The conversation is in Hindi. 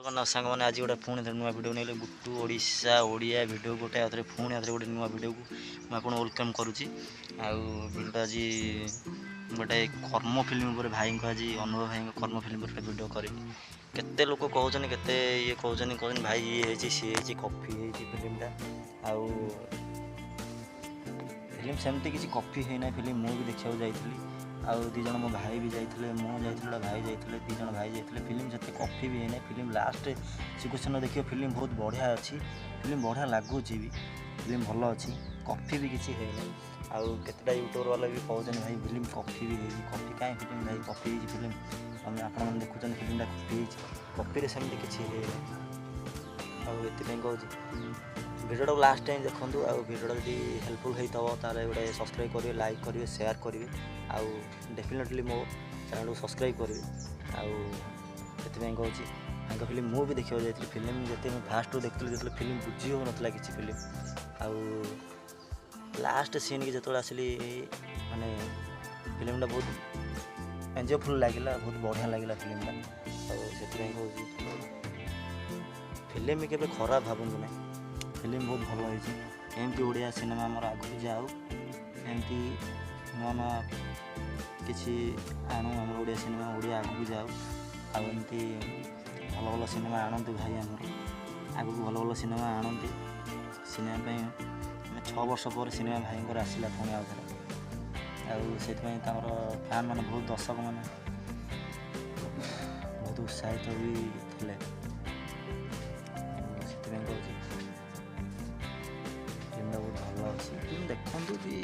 जगन्नाथ सांग मैंने आज गोटे पुणी नुआ भिडियो नहीं बुटू ओडिशा ओडिया भिडियो गोटे आउे पुणी आउे गोटे नुआ भिडियो को मुझे वेलकम करुच्ची भिडियो आज गोटे कर्म फिल्म पर भाई आज अनुभव भाई कर्म फिल्म पर भिडियो करी केते लोक कहते केते ये कहते भाई ये सी कॉफी फिल्मटा आउ फिल्म सेमती किसी कॉफी है ना फिल्म मुझे देखा जाइली आउ दिज मो भाई भी जाते मुझे भाई जाते दिज भाई जाते फिल्म से कॉफी भी है फिल्म लास्ट सिचुएसन देखिए फिल्म बहुत बढ़िया अच्छी फिल्म बढ़िया लगुच भी फिल्म भल अच्छी कॉफी भी किसी है ना आउ केतेटा यूट्यूबर वाला भी कहते भाई फिल्म कॉफी भी है कॉफी कहीं फिल्म भाई कॉफी फिल्म आम आप देखुं फिल्मटा कॉफी कॉफी सेमती किसी है आएं कहूँ भिडियो लास्ट टाइम देखूँ आउ भिडियो जी हेल्पफुल होता है गोटे सब्सक्राइब करेंगे लाइक करेंगे शेयर करेंगे आउ डेफिनेटली मो चैनल को सब्सक्राइब करेंगे आउ कहूँ फिल्म मु भी देखा जाती फिल्म जिते फास्ट देखी जो फिल्म बुझी हो ना किसी फिल्म आउ लास्ट सीन की जो आसली माने फिल्मटा बहुत एंजयफुल लगे बहुत बढ़िया लगे फिल्मटा से कहूँ फिल्म भी केवे खराब भावु ना फिल्म बहुत भल होती एमती ओडिया सिनेमा आमर आगू जाऊ एमती नुआ नुआ किसी आणु आम ओडिया सिनेमा ओडिया आगू जाऊ आमती भल भल सिनेमा आणतु भाई आमर आगू भल भल सिनेमा आणती सिनेमा 6 वर्ष पर सिनेमा भाई आसला पुणी आउ से फैन मैंने बहुत दर्शक मैंने बहुत उत्साहित भी थे बहुत भल अच्छी तुम देखु भी